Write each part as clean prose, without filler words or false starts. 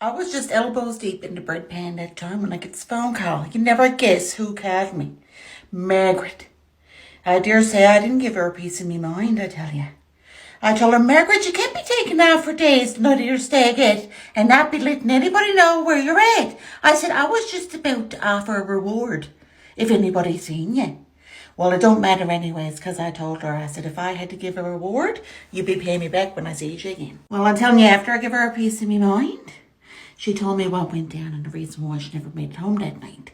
I was just elbows deep in the bread pan that time when I get this phone call. You never guess who called me. Margaret. I dare say I didn't give her a piece of me mind, I tell you. I told her, Margaret, you can't be taking out for days to not your stag at and not be letting anybody know where you're at. I said, I was just about to offer a reward if anybody seen you. Well, it don't matter anyways, because I told her, I said, if I had to give a reward, you'd be paying me back when I see you again. Well, I'm telling you, after I give her a piece of me mind, she told me what went down and the reason why she never made it home that night.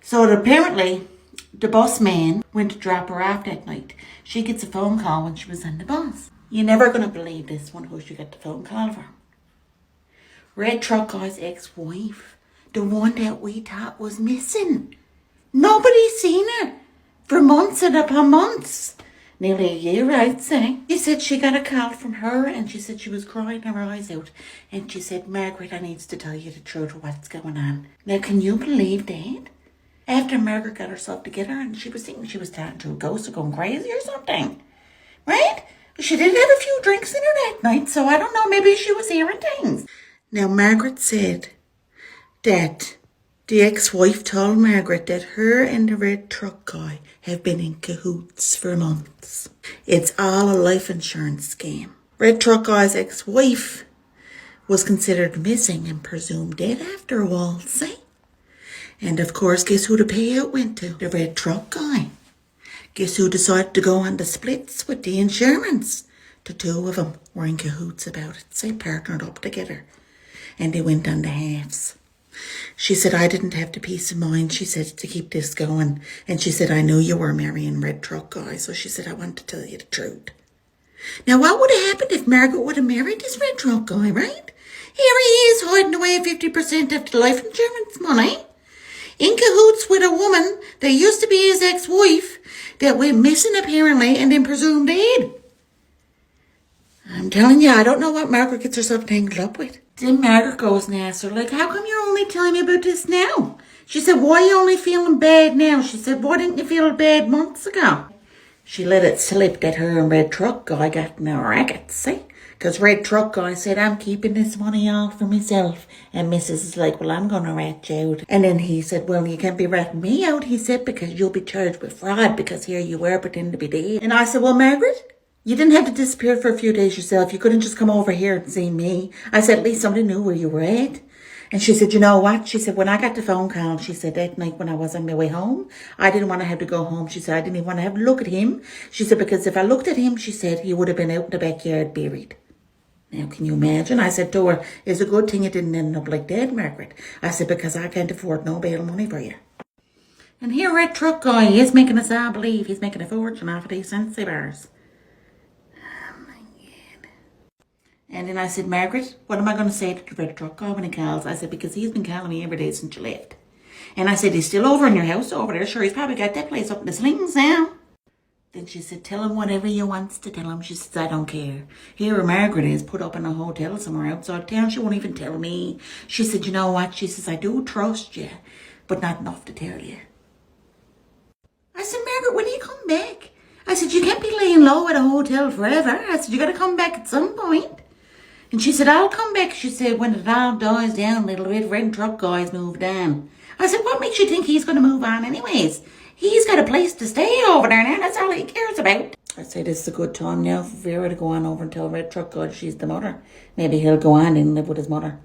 So apparently, the bus man went to drop her off that night. She gets a phone call when she was on the bus. You're never going to believe this one who she got the phone call from. Red Truck Guy's ex-wife. The one that we thought was missing. Nobody's seen her for months and upon months. Nearly a year, I'd say. She said she got a call from her and she said she was crying her eyes out. And she said, Margaret, I needs to tell you the truth of what's going on. Now, can you believe that? After Margaret got herself together and she was thinking she was talking to a ghost or going crazy or something. Right? She did have a few drinks in her that night, so I don't know, maybe she was hearing things. Now, Margaret said that the ex-wife told Margaret that her and the Red Truck Guy have been in cahoots for months. It's all a life insurance scam. Red Truck Guy's ex-wife was considered missing and presumed dead after a while, see? And of course, guess who the payout went to? The Red Truck Guy. Guess who decided to go on the splits with the insurance? The two of them were in cahoots about it. They partnered up together. And they went on the halves. She said, I didn't have the peace of mind, she said, to keep this going. And she said, I knew you were marrying Red Truck Guy. So she said, I want to tell you the truth. Now, what would have happened if Margaret would have married this Red Truck Guy, right? Here he is hiding away 50% of the life insurance money. In cahoots with a woman that used to be his ex-wife that went missing apparently and then presumed dead. I'm telling you, I don't know what Margaret gets herself tangled up with. Then Margaret goes and asks her, like, how come you're only telling me about this now? She said, why are you only feeling bad now? She said, why didn't you feel bad months ago? She let it slip that her and Red Truck Guy got in a racket, see? Because Red Truck Guy said, I'm keeping this money all for myself. And Mrs. is like, well, I'm going to rat you out. And then he said, well, you can't be ratting me out, he said, because you'll be charged with fraud because here you were pretending to be dead. And I said, well, Margaret, you didn't have to disappear for a few days yourself. You couldn't just come over here and see me. I said, at least somebody knew where you were at. And she said, you know what? She said, when I got the phone call, she said, that night when I was on my way home, I didn't want to have to go home. She said, I didn't even want to have a look at him. She said, because if I looked at him, she said, he would have been out in the backyard buried. Now, can you imagine? I said to her, it's a good thing it didn't end up like that, Margaret. I said, because I can't afford no bail money for you. And here Red Truck Guy is making us all believe he's making a fortune off of these Scentsy bars. Oh, my God. And then I said, Margaret, what am I going to say to the Red Truck Guy when he calls? I said, because he's been calling me every day since you left. And I said, he's still over in your house over there. Sure, he's probably got that place up in the slings now. Then she said, tell him whatever you wants to tell him. She says, I don't care. Here Margaret is put up in a hotel somewhere outside town. She won't even tell me. She said, you know what? She says, I do trust you, but not enough to tell you. I said, Margaret, when do you come back? I said, you can't be laying low at a hotel forever. I said, you got to come back at some point. And she said, I'll come back. She said, when it all dies down, little Red Truck Guy's moved on. I said, what makes you think he's going to move on anyways? He's got a place to stay over there now. That's all he cares about. I say this is a good time now for Vera to go on over and tell Red Truck Guy she's the mother. Maybe he'll go on and live with his mother.